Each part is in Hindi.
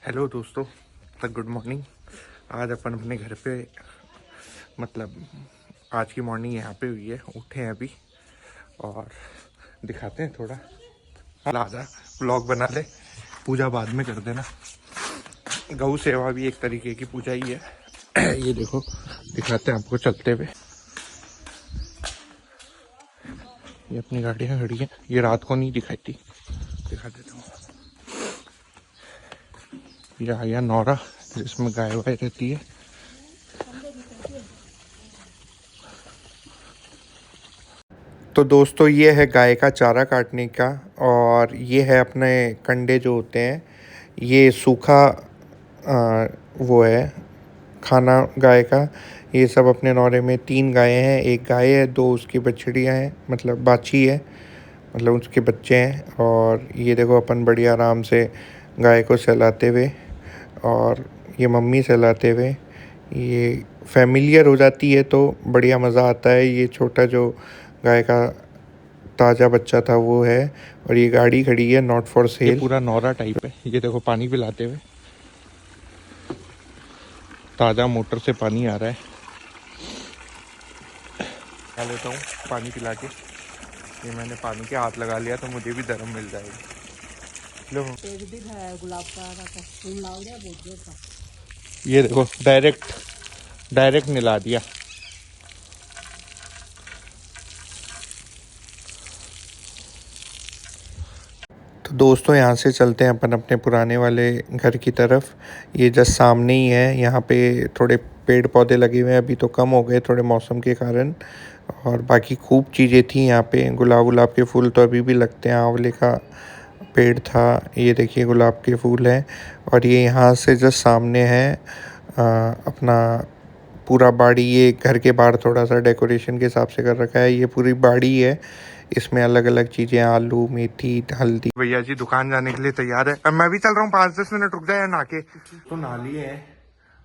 हेलो दोस्तों, तक गुड मॉर्निंग। आज अपन अपने घर पे मतलब आज की मॉर्निंग यहाँ पे हुई है। उठे हैं अभी और दिखाते हैं थोड़ा। आजा व्लॉग बना ले, पूजा बाद में कर देना। गौ सेवा भी एक तरीके की पूजा ही है। ये देखो दिखाते हैं आपको चलते हुए। ये अपनी गाड़ियाँ खड़ी हैं, ये रात को नहीं दिखाई थी, दिखा देता हूँ। ये आ गया नौरा जिसमें गाय वाय रहती है। तो दोस्तों ये है गाय का चारा काटने का, और ये है अपने कंडे जो होते हैं, ये सूखा वो है खाना गाय का। ये सब अपने नौरे में 3 गायें हैं, एक गाय है, 2 उसकी बछड़ियाँ हैं, मतलब बाछी है, मतलब उसके बच्चे हैं। और ये देखो अपन बड़ी आराम से गाय को सहलाते हुए, और ये मम्मी सहलाते हुए, ये फैमिलियर हो जाती है तो बढ़िया मज़ा आता है। ये छोटा जो गाय का ताज़ा बच्चा था वो है, और ये गाड़ी खड़ी है नॉट फॉर सेल। ये पूरा नौरा टाइप है। ये देखो पानी पिलाते हुए, ताज़ा मोटर से पानी आ रहा है। खा लेता हूँ पानी पिला के। ये मैंने पानी के हाथ लगा लिया तो मुझे भी धर्म मिल जाएगा। लो एक दिन है गुलाब का फूल लाओ गया बहुत जोर का। ये देखो डायरेक्ट निला दिया। तो दोस्तों यहाँ से चलते हैं अपन अपने पुराने वाले घर की तरफ। ये जस्ट सामने ही है। यहाँ पे थोड़े पेड़ पौधे लगे हुए हैं, अभी तो कम हो गए थोड़े मौसम के कारण, और बाकी खूब चीज़ें थी यहाँ पे। गुलाब के फूल तो अभी भी लगते हैं। आंवले का पेड़ था, ये देखिए गुलाब के फूल हैं। और ये यहाँ से जस्ट सामने है अपना पूरा बाड़ी। ये घर के बाहर थोड़ा सा डेकोरेशन के हिसाब से कर रखा है। ये पूरी बाड़ी है, इसमें अलग अलग चीज़ें, आलू, मेथी, हल्दी। भैया जी दुकान जाने के लिए तैयार है। अब मैं भी चल रहा हूँ, 5-10 मिनट रुक जाए नहा के। तो नहा लिए हैं,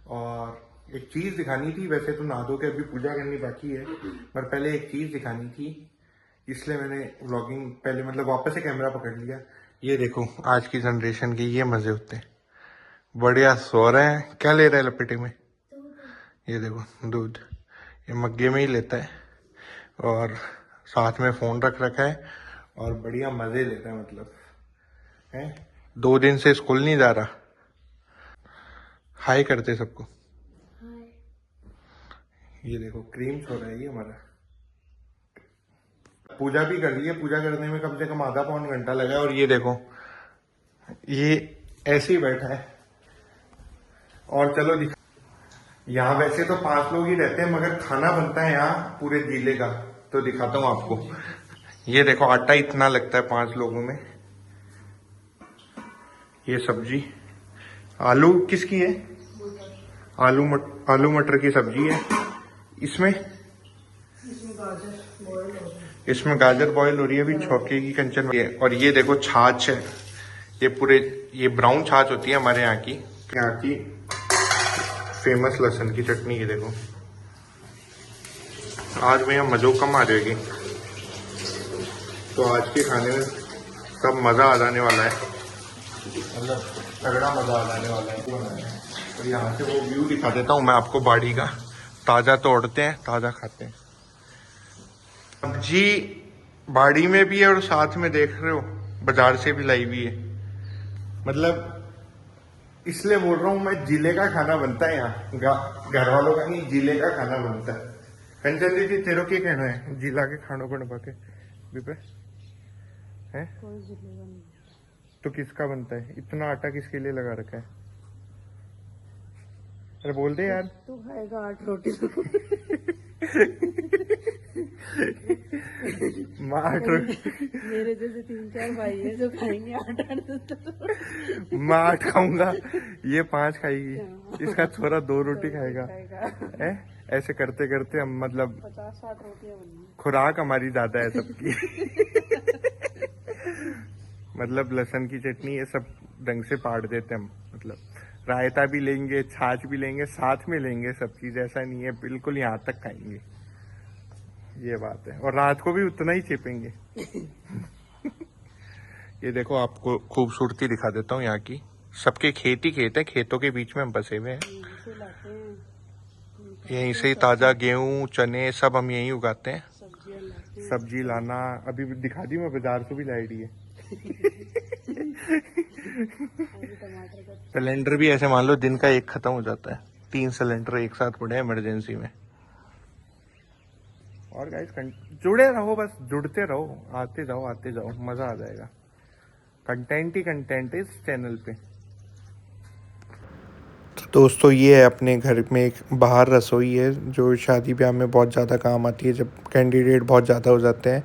और एक चीज़ दिखानी थी। वैसे तो नहा धो के अभी पूजा करनी बाकी है, पर पहले एक चीज़ दिखानी थी, इसलिए मैंने व्लॉगिंग पहले मतलब वापस से कैमरा पकड़ लिया। ये देखो आज की जनरेशन के ये मजे होते हैं। बढ़िया सो रहे हैं। क्या ले रहे हैं लपेटे में? ये देखो दूध, ये मग्गे में ही लेता है, और साथ में फोन रख रखा है, और बढ़िया मजे ले रहा है। मतलब है 2 दिन से स्कूल नहीं जा रहा। हाय करते सबको। ये देखो क्रीम सो रहा है ये हमारा। पूजा भी कर ली है, पूजा करने में कम से कम आधा पौन घंटा लगा है। और ये देखो ये ऐसे ही बैठा है। और चलो दिखा, यहाँ वैसे तो 5 लोग ही रहते हैं, मगर खाना बनता है यहाँ पूरे जिले का। तो दिखाता हूँ आपको। ये देखो आटा इतना लगता है 5 लोगों में। ये सब्जी आलू किसकी है? आलू मटर की सब्जी है। इसमें गाजर बॉईल हो रही है अभी, छौके की कंचन है। और ये देखो छाछ है, ये पूरे ये ब्राउन छाछ होती है हमारे यहाँ की फेमस लहसुन की चटनी। ये देखो आज भैया मजो कम आ जाएगी। तो आज के खाने में सब मजा आ जाने वाला है, मतलब तगड़ा मजा आ जाने वाला है। और यहाँ से वो व्यू दिखा देता हूँ मैं आपको बाड़ी का। ताजा तोड़ते हैं, ताजा खाते हैं। सब्जी बाड़ी में भी है, और साथ में देख रहे हो बाजार से भी लाई हुई है। मतलब इसलिए बोल रहा हूँ मैं, जिले का खाना बनता है यहाँ, घर वालों का नहीं, जिले का खाना बनता है। कंचन दीदी तेरो क्या कहना है जिला के खानों पर नपा के विपे है? कोई जिलेगा नहीं। तो किसका बनता है? इतना आटा किसके लिए लगा रखा है? अरे बोल दे यार। तू खाएगा 8 रोटी। माँ 8 मेरे जैसे 3-4 भाई है जो खाएंगे 8 मैं 8 खाऊंगा, ये 5 खाएगी, इसका छोरा 2 रोटी खाएगा। है ऐसे करते करते हम मतलब 50-60 रोटियां बनी। खुराक हमारी ज्यादा है सबकी। मतलब लहसुन की चटनी ये सब ढंग से पाट देते हम। मतलब रायता भी लेंगे, छाछ भी लेंगे, साथ में लेंगे सब चीज। ऐसा नहीं है, बिल्कुल यहाँ तक खाएंगे, ये बात है। और रात को भी उतना ही छिपेंगे। ये देखो आपको खूबसूरती दिखा देता हूँ यहाँ की। सबके खेत ही खेत है, खेतों के बीच में हम बसे हुए हैं। से लाते हैं, यहीं से ताजा गेहूं चने सब हम यहीं उगाते हैं। सब्जियां लाते हैं। सब्जी लाना अभी भी दिखा दी, मैं बाजार से भी लाई दी है। अभी टमाटर का सिलेंडर भी ऐसे मान लो दिन का एक खत्म हो जाता है, 3 सिलेंडर एक साथ पड़े हैं इमरजेंसी में। और गाइस जुड़े रहो, बस जुड़ते रहो, आते जाओ, मजा आ जाएगा। कंटेंट ही कंटेंट है इस चैनल पे। तो दोस्तों ये है अपने घर में एक बाहर रसोई है जो शादी ब्याह में बहुत ज़्यादा काम आती है, जब कैंडिडेट बहुत ज़्यादा हो जाते हैं।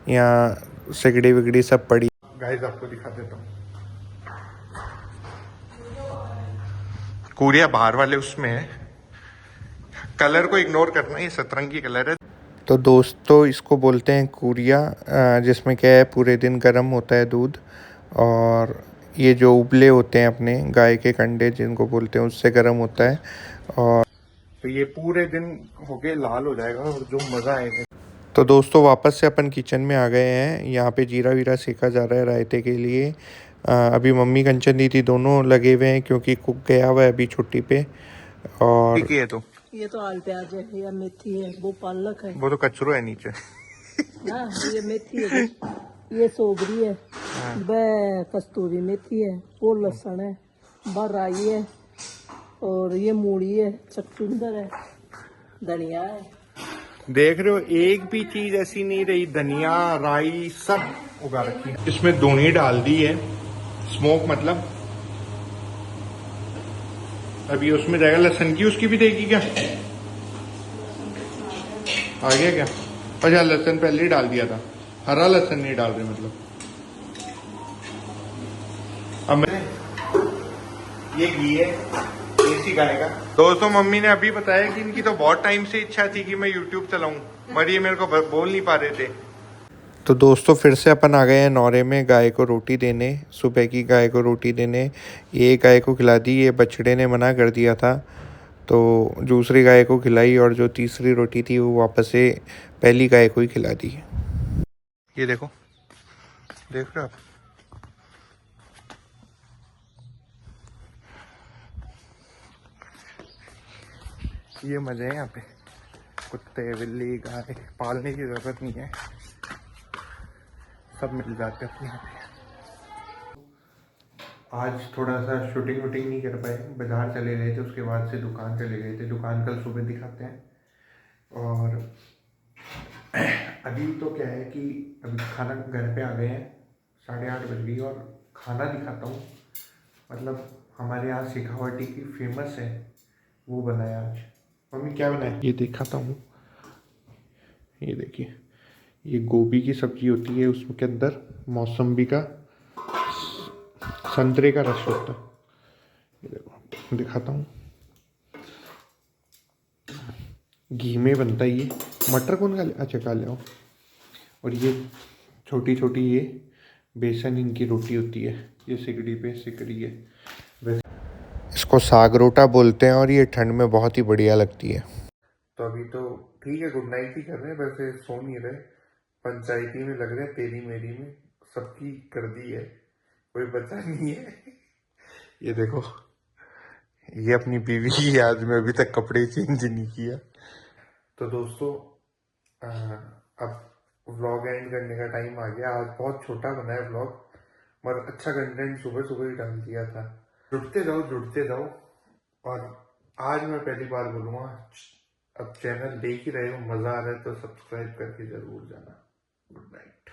यहाँ सिगड़ी विगड़ी सब पड़ी। गाइस आपको दिखा देता हूँ, कूरिया बाहर वाले उसमें है, कलर को इग्नोर करना, ये सतरंगी कलर है। तो दोस्तों इसको बोलते हैं कूरिया, जिसमें क्या है पूरे दिन गर्म होता है दूध, और ये जो उबले होते हैं अपने गाय के कंडे जिनको बोलते हैं उससे गर्म होता है, और तो ये पूरे दिन होके लाल हो जाएगा और जो मज़ा आएगा। तो दोस्तों वापस से अपन किचन में आ गए हैं। यहाँ पे जीरा वीरा सेका जा रहा है रायते के लिए। अभी मम्मी कंचन दीदी दोनों लगे हुए हैं क्योंकि कुक गया हुआ है अभी छुट्टी पे। और ठीक है, तो ये तो आल प्याज है, या मेथी है, वो पालक है, वो तो कचरो है नीचे। हाँ ये मेथी है, ये सोगरी है, वह कस्तूरी मेथी है, वो लहसुन है, वह राई है, और ये मूली है, चुकंदर है, धनिया है। देख रहे हो एक भी चीज ऐसी नहीं रही, धनिया राई सब उगा रखी है। इसमें धुनी डाल दी है, स्मोक मतलब। अभी उसमें जाएगा लहसुन की, उसकी भी देगी क्या? आ गया क्या? अच्छा लहसुन पहले ही डाल दिया था, हरा लहसुन नहीं डाल रहे मतलब। अब मैं ये घी है देसी गाय का। दोस्तों मम्मी ने अभी बताया कि इनकी तो बहुत टाइम से इच्छा थी कि मैं यूट्यूब चलाऊं, मगर ये मेरे को बोल नहीं पा रहे थे। तो दोस्तों फिर से अपन आ गए हैं नौरे में गाय को रोटी देने, सुबह की गाय को रोटी देने। ये गाय को खिला दी, ये बछड़े ने मना कर दिया था तो दूसरी गाय को खिलाई, और जो तीसरी रोटी थी वो वापस से पहली गाय को ही खिला दी। ये देखो, देख रहे हो आप? ये मजे हैं यहाँ पे, कुत्ते बिल्ली गाय पालने की जरूरत नहीं है, सब मिल जाते हैं अपने यहाँ पे। आज थोड़ा सा शूटिंग वूटिंग नहीं कर पाए, बाजार चले गए थे, उसके बाद से दुकान चले गए थे। दुकान कल सुबह दिखाते हैं। और अभी तो क्या है कि अभी खाना घर पे आ गए हैं, 8:30 बज गई, और खाना दिखाता हूँ। मतलब हमारे यहाँ शेखावाटी की फेमस है, वो बनाया आज। मम्मी क्या बनाया ये दिखाता हूँ। ये देखिए, ये गोभी की सब्जी होती है, उसके अंदर मौसम्बी का संतरे का रस होता है। ये देखो दिखाता हूँ, घी में बनता है ये। मटर कौन खा ले, अच्छा खा ले। और ये छोटी छोटी ये बेसन इनकी रोटी होती है, ये सिगड़ी पे सिकड़ी है वैसे। इसको साग रोटा बोलते हैं, और ये ठंड में बहुत ही बढ़िया लगती है। तो अभी तो ठीक है, गुड नाइट ही कर रहे हैं, वैसे सो नहीं रहे, पंचायती में लग रहे हैं, तेरी मेरी में सबकी कर दी है, कोई बचा नहीं है। ये देखो, ये अपनी बीवी की याद में अभी तक कपड़े चेंज नहीं किया। तो दोस्तों अब व्लॉग एंड करने का टाइम आ गया। आज बहुत छोटा बना है व्लॉग, मगर अच्छा कंटेंट सुबह सुबह ही डाल दिया था। जुड़ते जाओ। और आज मैं पहली बार बोलूँगा, अब चैनल देख ही रहे हो, मज़ा आ रहा है तो सब्सक्राइब करके ज़रूर जाना। Good night.